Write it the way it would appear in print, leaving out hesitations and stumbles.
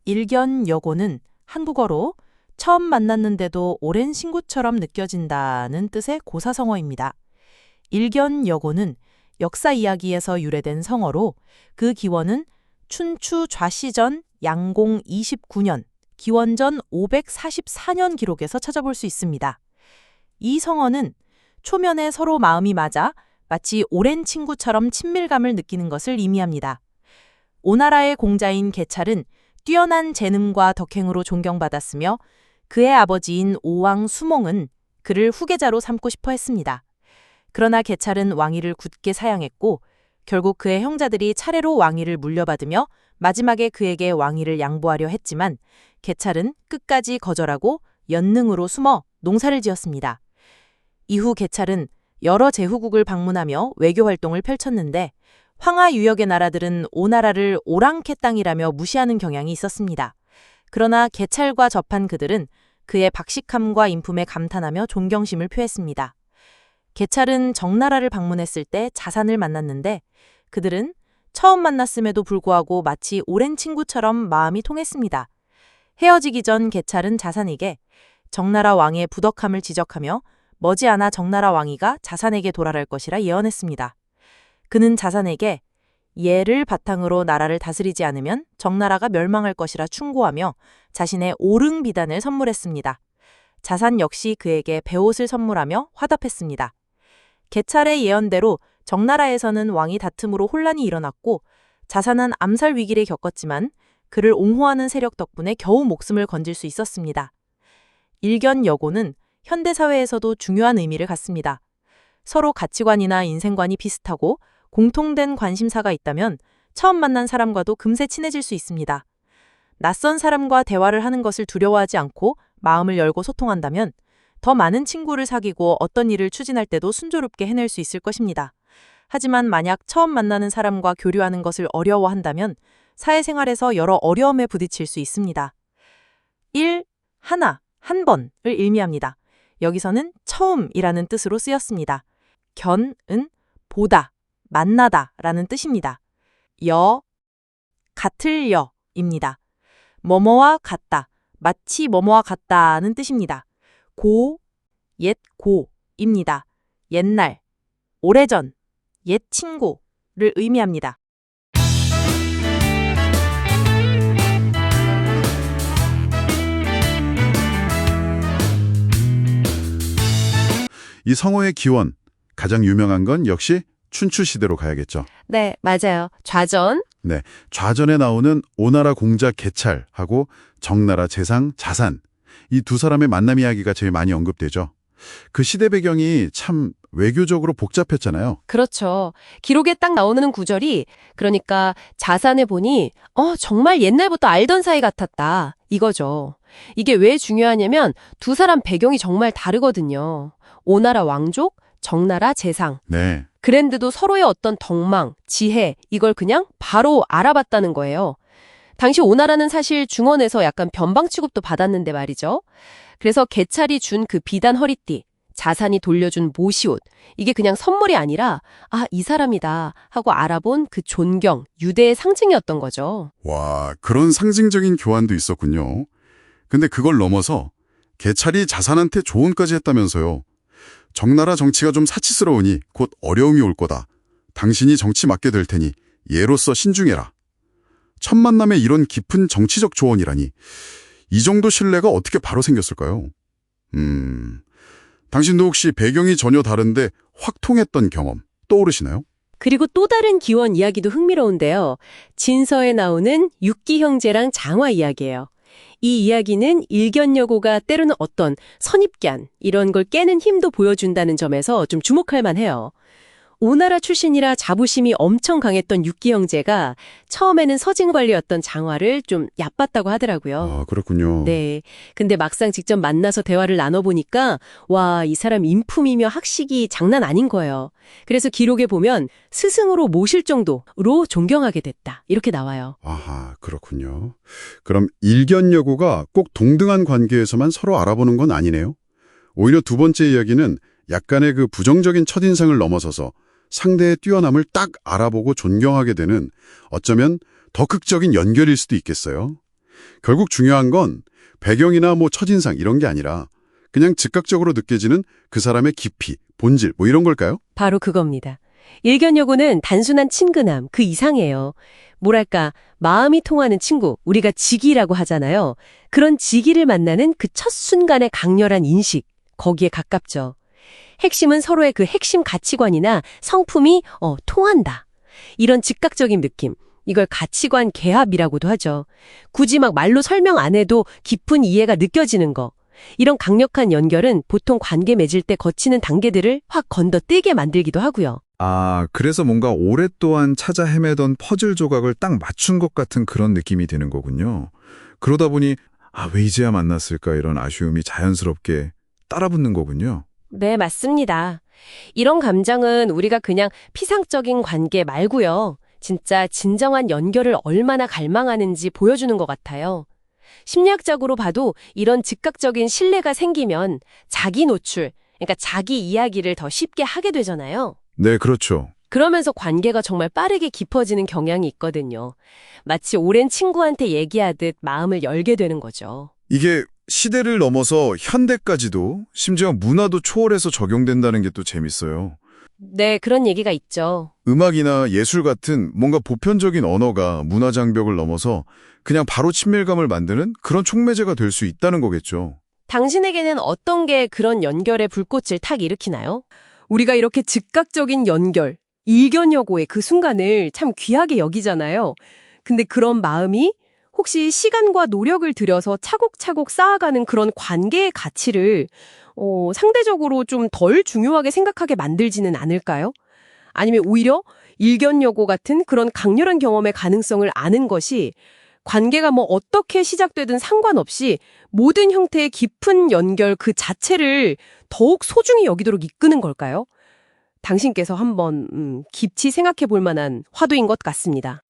일견여고는 한국어로 처음 만났는데도 오랜 친구처럼 느껴진다는 뜻의 고사성어입니다. 일견여고는 역사 이야기에서 유래된 성어로 그 기원은 춘추 좌시전 양공 29년, 기원전 544년 기록에서 찾아볼 수 있습니다. 이 성어는 초면에 서로 마음이 맞아 마치 오랜 친구처럼 친밀감을 느끼는 것을 의미합니다. 오나라의 공자인 계찰은 뛰어난 재능과 덕행으로 존경받았으며 그의 아버지인 오왕 수몽은 그를 후계자로 삼고 싶어 했습니다. 그러나 계찰은 왕위를 굳게 사양했고 결국 그의 형제들이 차례로 왕위를 물려받으며 마지막에 그에게 왕위를 양보하려 했지만 계찰은 끝까지 거절하고 연능으로 숨어 농사를 지었습니다. 이후 계찰은 여러 제후국을 방문하며 외교 활동을 펼쳤는데 황하 유역의 나라들은 오나라를 오랑캐 땅이라며 무시하는 경향이 있었습니다. 그러나 계찰과 접한 그들은 그의 박식함과 인품에 감탄하며 존경심을 표했습니다. 계찰은 정나라를 방문했을 때 자산을 만났는데 그들은 처음 만났음에도 불구하고 마치 오랜 친구처럼 마음이 통했습니다. 헤어지기 전 계찰은 자산에게 정나라 왕의 부덕함을 지적하며 머지않아 정나라 왕위가 자산에게 돌아갈 것이라 예언했습니다. 그는 자산에게 예를 바탕으로 나라를 다스리지 않으면 정나라가 멸망할 것이라 충고하며 자신의 오릉 비단을 선물했습니다. 자산 역시 그에게 베옷을 선물하며 화답했습니다. 계찰의 예언대로 정나라에서는 왕위 다툼으로 혼란이 일어났고 자산은 암살 위기를 겪었지만 그를 옹호하는 세력 덕분에 겨우 목숨을 건질 수 있었습니다. 일견여고는 현대사회에서도 중요한 의미를 갖습니다. 서로 가치관이나 인생관이 비슷하고 공통된 관심사가 있다면 처음 만난 사람과도 금세 친해질 수 있습니다. 낯선 사람과 대화를 하는 것을 두려워하지 않고 마음을 열고 소통한다면 더 많은 친구를 사귀고 어떤 일을 추진할 때도 순조롭게 해낼 수 있을 것입니다. 하지만 만약 처음 만나는 사람과 교류하는 것을 어려워한다면 사회생활에서 여러 어려움에 부딪힐 수 있습니다. 1. 하나, 한 번을 의미합니다. 여기서는 처음이라는 뜻으로 쓰였습니다. 견은 보다, 만나다 라는 뜻입니다. 여, 같을 여입니다. 뭐뭐와 같다, 마치 뭐뭐와 같다는 뜻입니다. 고, 옛 고입니다. 옛날, 오래전, 옛 친구를 의미합니다. 이 성어의 기원, 가장 유명한 건 역시 춘추시대로 가야겠죠. 네, 맞아요. 좌전. 네, 좌전에 나오는 오나라 공자 계찰하고 정나라 재상 자산, 이 두 사람의 만남 이야기가 제일 많이 언급되죠. 그 시대 배경이 참 외교적으로 복잡했잖아요. 그렇죠. 기록에 딱 나오는 구절이 그러니까 자산에 보니 정말 옛날부터 알던 사이 같았다. 이거죠. 이게 왜 중요하냐면 두 사람 배경이 정말 다르거든요. 오나라 왕족, 정나라 재상. 네. 그랜데도 서로의 어떤 덕망, 지혜 이걸 그냥 바로 알아봤다는 거예요. 당시 오나라는 사실 중원에서 약간 변방 취급도 받았는데 말이죠. 그래서 계찰이 준 그 비단 허리띠, 자산이 돌려준 모시옷, 이게 그냥 선물이 아니라 이 사람이다 하고 알아본 그 존경, 유대의 상징이었던 거죠. 와, 그런 상징적인 교환도 있었군요. 근데 그걸 넘어서 계찰이 자산한테 조언까지 했다면서요. 정나라 정치가 좀 사치스러우니 곧 어려움이 올 거다. 당신이 정치 맡게 될 테니 예로서 신중해라. 첫 만남에 이런 깊은 정치적 조언이라니. 이 정도 신뢰가 어떻게 바로 생겼을까요? 당신도 혹시 배경이 전혀 다른데 확 통했던 경험 떠오르시나요? 그리고 또 다른 기원 이야기도 흥미로운데요. 진서에 나오는 육기 형제랑 장화 이야기예요. 이 이야기는 일견여고가 때로는 어떤 선입견 이런 걸 깨는 힘도 보여준다는 점에서 좀 주목할 만해요. 오나라 출신이라 자부심이 엄청 강했던 육기 형제가 처음에는 서진관리였던 장화를 좀 얕봤다고 하더라고요. 아, 그렇군요. 네. 근데 막상 직접 만나서 대화를 나눠보니까 와, 이 사람 인품이며 학식이 장난 아닌 거예요. 그래서 기록에 보면 스승으로 모실 정도로 존경하게 됐다. 이렇게 나와요. 아하, 그렇군요. 그럼 일견여고가 꼭 동등한 관계에서만 서로 알아보는 건 아니네요. 오히려 두 번째 이야기는 약간의 그 부정적인 첫인상을 넘어서서 상대의 뛰어남을 딱 알아보고 존경하게 되는 어쩌면 더 극적인 연결일 수도 있겠어요. 결국 중요한 건 배경이나 뭐 첫인상 이런 게 아니라 그냥 즉각적으로 느껴지는 그 사람의 깊이, 본질 뭐 이런 걸까요? 바로 그겁니다. 일견여고는 단순한 친근함, 그 이상이에요. 뭐랄까, 마음이 통하는 친구, 우리가 지기라고 하잖아요. 그런 지기를 만나는 그 첫 순간의 강렬한 인식, 거기에 가깝죠. 핵심은 서로의 그 핵심 가치관이나 성품이 통한다. 이런 즉각적인 느낌, 이걸 가치관 개합이라고도 하죠. 굳이 막 말로 설명 안 해도 깊은 이해가 느껴지는 거. 이런 강력한 연결은 보통 관계 맺을 때 거치는 단계들을 확 건너뛰게 만들기도 하고요. 아, 그래서 뭔가 오랫동안 찾아 헤매던 퍼즐 조각을 딱 맞춘 것 같은 그런 느낌이 드는 거군요. 그러다 보니 왜 이제야 만났을까 이런 아쉬움이 자연스럽게 따라붙는 거군요. 네, 맞습니다. 이런 감정은 우리가 그냥 피상적인 관계 말고요. 진짜 진정한 연결을 얼마나 갈망하는지 보여주는 것 같아요. 심리학적으로 봐도 이런 즉각적인 신뢰가 생기면 자기 노출, 그러니까 자기 이야기를 더 쉽게 하게 되잖아요. 네, 그렇죠. 그러면서 관계가 정말 빠르게 깊어지는 경향이 있거든요. 마치 오랜 친구한테 얘기하듯 마음을 열게 되는 거죠. 이게 시대를 넘어서 현대까지도 심지어 문화도 초월해서 적용된다는 게 또 재밌어요. 네, 그런 얘기가 있죠. 음악이나 예술 같은 뭔가 보편적인 언어가 문화 장벽을 넘어서 그냥 바로 친밀감을 만드는 그런 촉매제가 될 수 있다는 거겠죠. 당신에게는 어떤 게 그런 연결의 불꽃을 탁 일으키나요? 우리가 이렇게 즉각적인 연결, 일견여고의 그 순간을 참 귀하게 여기잖아요. 근데 그런 마음이 혹시 시간과 노력을 들여서 차곡차곡 쌓아가는 그런 관계의 가치를 상대적으로 좀 덜 중요하게 생각하게 만들지는 않을까요? 아니면 오히려 일견여고 같은 그런 강렬한 경험의 가능성을 아는 것이 관계가 뭐 어떻게 시작되든 상관없이 모든 형태의 깊은 연결 그 자체를 더욱 소중히 여기도록 이끄는 걸까요? 당신께서 한번 깊이 생각해 볼 만한 화두인 것 같습니다.